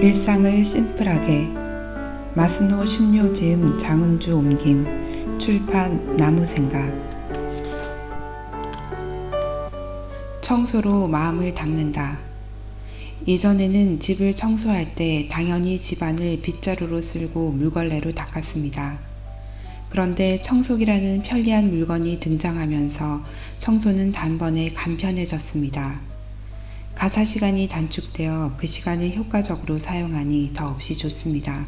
일상을 심플하게 마스노 슌요 지음 장은주 옮김 출판 나무생각. 청소로 마음을 닦는다. 예전에는 집을 청소할 때 당연히 집안을 빗자루로 쓸고 물걸레로 닦았습니다. 그런데 청소기라는 편리한 물건이 등장하면서 청소는 단번에 간편해졌습니다. 가사 시간이 단축되어 그 시간을 효과적으로 사용하니 더없이 좋습니다.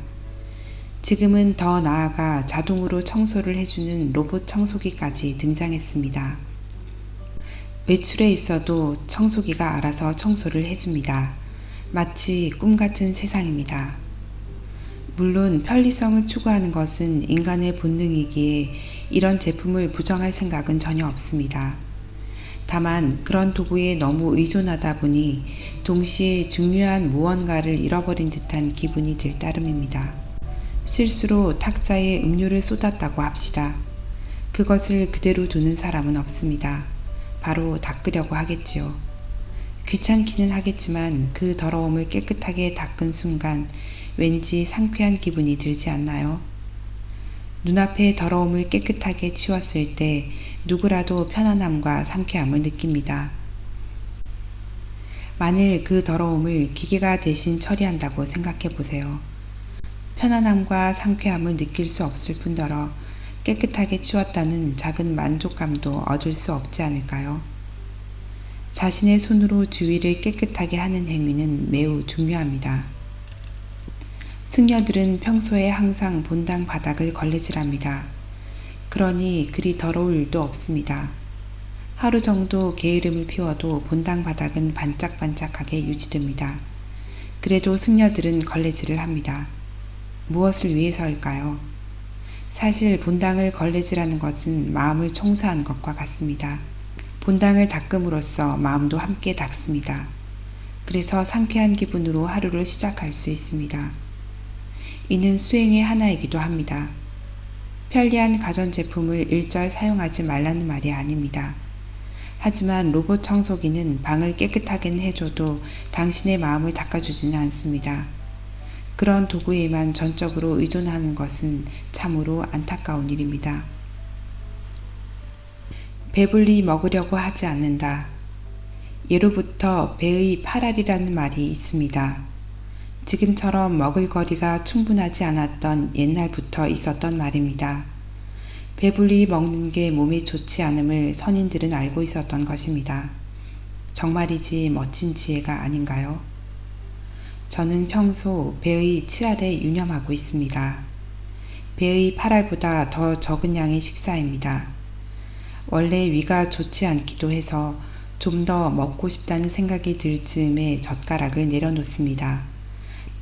지금은 더 나아가 자동으로 청소를 해주는 로봇 청소기까지 등장했습니다. 외출에 있어도 청소기가 알아서 청소를 해줍니다. 마치 꿈같은 세상입니다. 물론 편리성을 추구하는 것은 인간의 본능이기에 이런 제품을 부정할 생각은 전혀 없습니다. 다만 그런 도구에 너무 의존하다 보니 동시에 중요한 무언가를 잃어버린 듯한 기분이 들 따름입니다. 실수로 탁자에 음료를 쏟았다고 합시다. 그것을 그대로 두는 사람은 없습니다. 바로 닦으려고 하겠지요. 귀찮기는 하겠지만 그 더러움을 깨끗하게 닦은 순간 왠지 상쾌한 기분이 들지 않나요? 눈앞의 더러움을 깨끗하게 치웠을 때 누구라도 편안함과 상쾌함을 느낍니다. 만일 그 더러움을 기계가 대신 처리한다고 생각해 보세요. 편안함과 상쾌함을 느낄 수 없을 뿐더러 깨끗하게 치웠다는 작은 만족감도 얻을 수 없지 않을까요? 자신의 손으로 주위를 깨끗하게 하는 행위는 매우 중요합니다. 승려들은 평소에 항상 본당 바닥을 걸레질합니다. 그러니 그리 더러울 일도 없습니다. 하루 정도 게으름을 피워도 본당 바닥은 반짝반짝하게 유지됩니다. 그래도 승려들은 걸레질을 합니다. 무엇을 위해서일까요? 사실 본당을 걸레질하는 것은 마음을 청소하는 것과 같습니다. 본당을 닦음으로써 마음도 함께 닦습니다. 그래서 상쾌한 기분으로 하루를 시작할 수 있습니다. 이는 수행의 하나이기도 합니다. 편리한 가전제품을 일절 사용하지 말라는 말이 아닙니다. 하지만 로봇 청소기는 방을 깨끗하게는 해줘도 당신의 마음을 닦아주지는 않습니다. 그런 도구에만 전적으로 의존하는 것은 참으로 안타까운 일입니다. 배불리 먹으려고 하지 않는다. 예로부터 배의 팔알이라는 말이 있습니다. 지금처럼 먹을 거리가 충분하지 않았던 옛날부터 있었던 말입니다. 배불리 먹는 게 몸에 좋지 않음을 선인들은 알고 있었던 것입니다. 정말이지 멋진 지혜가 아닌가요? 저는 평소 배의 7알에 유념하고 있습니다. 배의 8알보다 더 적은 양의 식사입니다. 원래 위가 좋지 않기도 해서 좀 더 먹고 싶다는 생각이 들 즈음에 젓가락을 내려놓습니다.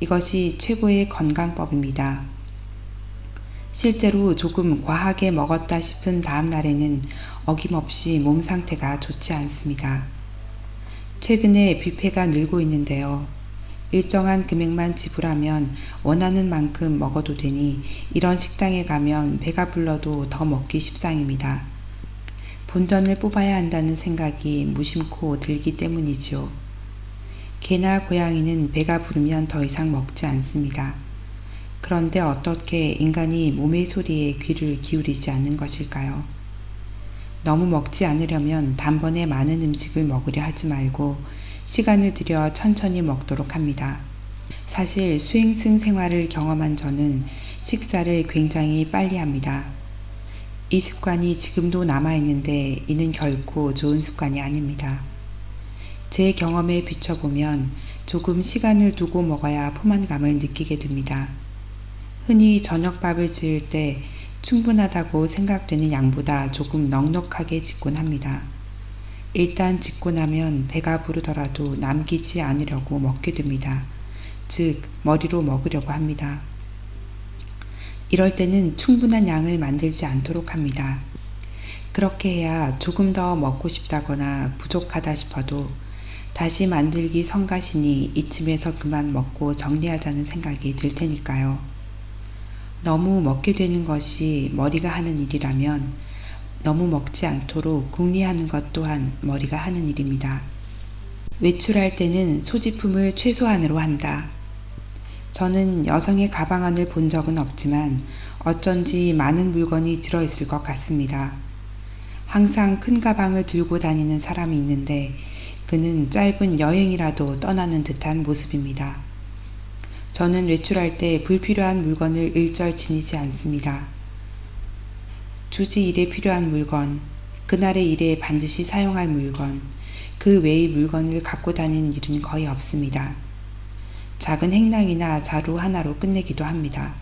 이것이 최고의 건강법입니다. 실제로 조금 과하게 먹었다 싶은 다음 날에는 어김없이 몸 상태가 좋지 않습니다. 최근에 뷔페가 늘고 있는데요. 일정한 금액만 지불하면 원하는 만큼 먹어도 되니 이런 식당에 가면 배가 불러도 더 먹기 십상입니다. 본전을 뽑아야 한다는 생각이 무심코 들기 때문이지요. 개나 고양이는 배가 부르면 더 이상 먹지 않습니다. 그런데 어떻게 인간이 몸의 소리에 귀를 기울이지 않는 것일까요? 너무 먹지 않으려면 단번에 많은 음식을 먹으려 하지 말고 시간을 들여 천천히 먹도록 합니다. 사실 수행승 생활을 경험한 저는 식사를 굉장히 빨리 합니다. 이 습관이 지금도 남아있는데 이는 결코 좋은 습관이 아닙니다. 제 경험에 비춰보면 조금 시간을 두고 먹어야 포만감을 느끼게 됩니다. 흔히 저녁밥을 지을 때 충분하다고 생각되는 양보다 조금 넉넉하게 짓곤 합니다. 일단 짓고 나면 배가 부르더라도 남기지 않으려고 먹게 됩니다. 즉, 머리로 먹으려고 합니다. 이럴 때는 충분한 양을 만들지 않도록 합니다. 그렇게 해야 조금 더 먹고 싶다거나 부족하다 싶어도 다시 만들기 성가시니 이쯤에서 그만 먹고 정리하자는 생각이 들 테니까요. 너무 먹게 되는 것이 머리가 하는 일이라면 너무 먹지 않도록 궁리하는 것 또한 머리가 하는 일입니다. 외출할 때는 소지품을 최소한으로 한다. 저는 여성의 가방 안을 본 적은 없지만 어쩐지 많은 물건이 들어있을 것 같습니다. 항상 큰 가방을 들고 다니는 사람이 있는데 그는 짧은 여행이라도 떠나는 듯한 모습입니다. 저는 외출할 때 불필요한 물건을 일절 지니지 않습니다. 주지 일에 필요한 물건, 그날의 일에 반드시 사용할 물건, 그 외의 물건을 갖고 다니는 일은 거의 없습니다. 작은 행랑이나 자루 하나로 끝내기도 합니다.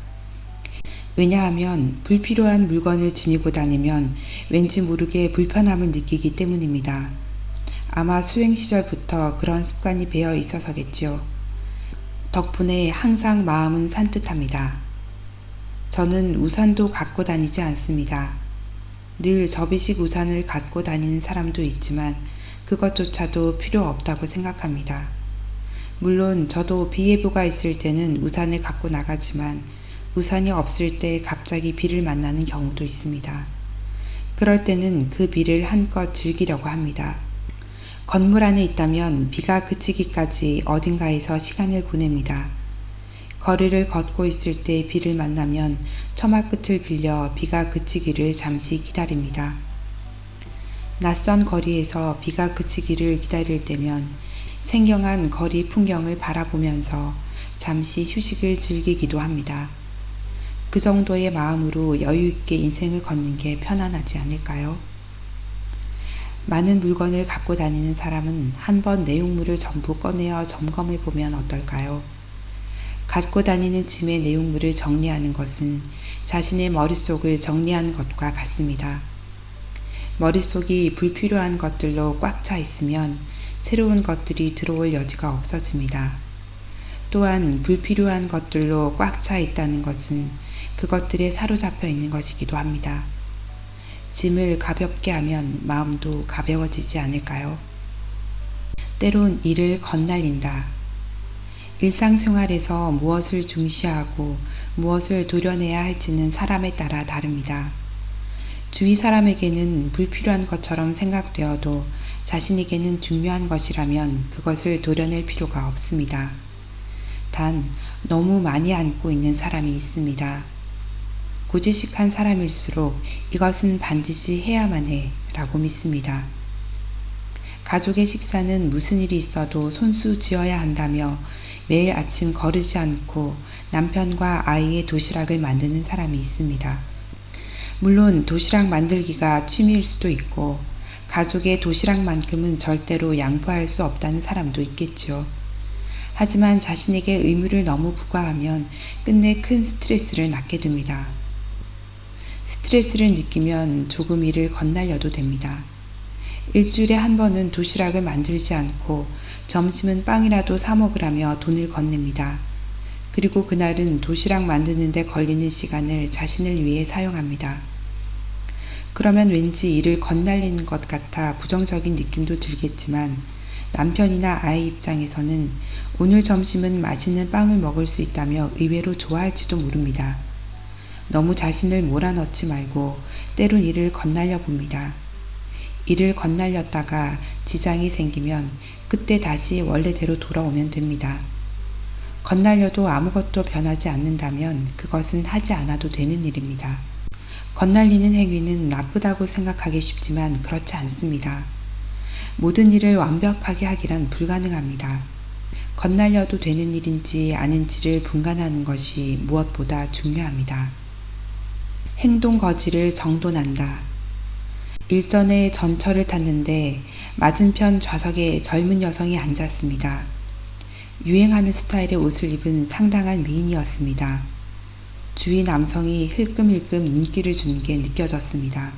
왜냐하면 불필요한 물건을 지니고 다니면 왠지 모르게 불편함을 느끼기 때문입니다. 아마 수행 시절부터 그런 습관이 배어 있어서겠지요. 덕분에 항상 마음은 산뜻합니다. 저는 우산도 갖고 다니지 않습니다. 늘 접이식 우산을 갖고 다니는 사람도 있지만 그것조차도 필요 없다고 생각합니다. 물론 저도 비 예보가 있을 때는 우산을 갖고 나가지만 우산이 없을 때 갑자기 비를 만나는 경우도 있습니다. 그럴 때는 그 비를 한껏 즐기려고 합니다. 건물 안에 있다면 비가 그치기까지 어딘가에서 시간을 보냅니다. 거리를 걷고 있을 때 비를 만나면 처마 끝을 빌려 비가 그치기를 잠시 기다립니다. 낯선 거리에서 비가 그치기를 기다릴 때면 생경한 거리 풍경을 바라보면서 잠시 휴식을 즐기기도 합니다. 그 정도의 마음으로 여유있게 인생을 걷는 게 편안하지 않을까요? 많은 물건을 갖고 다니는 사람은 한번 내용물을 전부 꺼내어 점검해 보면 어떨까요? 갖고 다니는 짐의 내용물을 정리하는 것은 자신의 머릿속을 정리하는 것과 같습니다. 머릿속이 불필요한 것들로 꽉 차 있으면 새로운 것들이 들어올 여지가 없어집니다. 또한 불필요한 것들로 꽉 차 있다는 것은 그것들에 사로잡혀 있는 것이기도 합니다. 짐을 가볍게 하면 마음도 가벼워지지 않을까요? 때론 일을 겁날린다. 일상생활에서 무엇을 중시하고 무엇을 도려내야 할지는 사람에 따라 다릅니다. 주위 사람에게는 불필요한 것처럼 생각되어도 자신에게는 중요한 것이라면 그것을 도려낼 필요가 없습니다. 단 너무 많이 안고 있는 사람이 있습니다. 고지식한 사람일수록 이것은 반드시 해야만 해 라고 믿습니다. 가족의 식사는 무슨 일이 있어도 손수 지어야 한다며 매일 아침 거르지 않고 남편과 아이의 도시락을 만드는 사람이 있습니다. 물론 도시락 만들기가 취미일 수도 있고 가족의 도시락만큼은 절대로 양보할 수 없다는 사람도 있겠죠. 하지만 자신에게 의무를 너무 부과하면 끝내 큰 스트레스를 낳게 됩니다. 스트레스를 느끼면 조금 일을 겁날려도 됩니다. 일주일에 한 번은 도시락을 만들지 않고 점심은 빵이라도 사 먹으라며 돈을 건넵니다. 그리고 그날은 도시락 만드는 데 걸리는 시간을 자신을 위해 사용합니다. 그러면 왠지 일을 겁날리는 것 같아 부정적인 느낌도 들겠지만 남편이나 아이 입장에서는 오늘 점심은 맛있는 빵을 먹을 수 있다며 의외로 좋아할지도 모릅니다. 너무 자신을 몰아넣지 말고 때론 일을 겁날려 봅니다. 일을 겁날렸다가 지장이 생기면 그때 다시 원래대로 돌아오면 됩니다. 겁날려도 아무것도 변하지 않는다면 그것은 하지 않아도 되는 일입니다. 겁날리는 행위는 나쁘다고 생각하기 쉽지만 그렇지 않습니다. 모든 일을 완벽하게 하기란 불가능합니다. 겁날려도 되는 일인지 아닌지를 분간하는 것이 무엇보다 중요합니다. 행동 거지를 정돈한다. 일전에 전철을 탔는데 맞은편 좌석에 젊은 여성이 앉았습니다. 유행하는 스타일의 옷을 입은 상당한 미인이었습니다. 주위 남성이 힐끔힐끔 눈길을 주는 게 느껴졌습니다.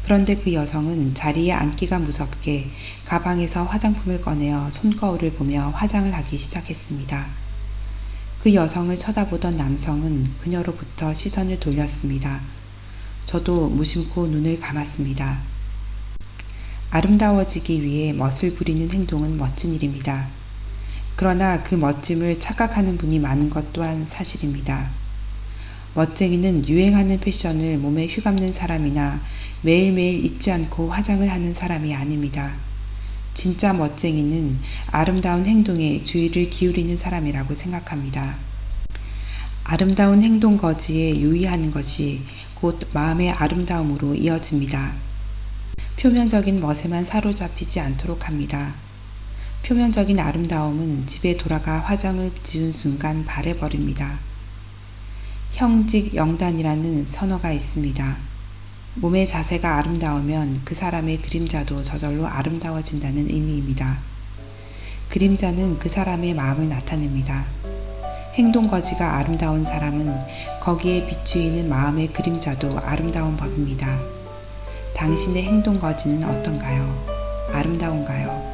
그런데 그 여성은 자리에 앉기가 무섭게 가방에서 화장품을 꺼내어 손거울을 보며 화장을 하기 시작했습니다. 그 여성을 쳐다보던 남성은 그녀로부터 시선을 돌렸습니다. 저도 무심코 눈을 감았습니다. 아름다워지기 위해 멋을 부리는 행동은 멋진 일입니다. 그러나 그 멋짐을 착각하는 분이 많은 것 또한 사실입니다. 멋쟁이는 유행하는 패션을 몸에 휘감는 사람이나 매일매일 잊지 않고 화장을 하는 사람이 아닙니다. 진짜 멋쟁이는 아름다운 행동에 주의를 기울이는 사람이라고 생각합니다. 아름다운 행동 거지에 유의하는 것이 곧 마음의 아름다움으로 이어집니다. 표면적인 멋에만 사로잡히지 않도록 합니다. 표면적인 아름다움은 집에 돌아가 화장을 지운 순간 바래버립니다. 형직영단이라는 선어가 있습니다. 몸의 자세가 아름다우면 그 사람의 그림자도 저절로 아름다워진다는 의미입니다. 그림자는 그 사람의 마음을 나타냅니다. 행동거지가 아름다운 사람은 거기에 비추이는 마음의 그림자도 아름다운 법입니다. 당신의 행동거지는 어떤가요? 아름다운가요?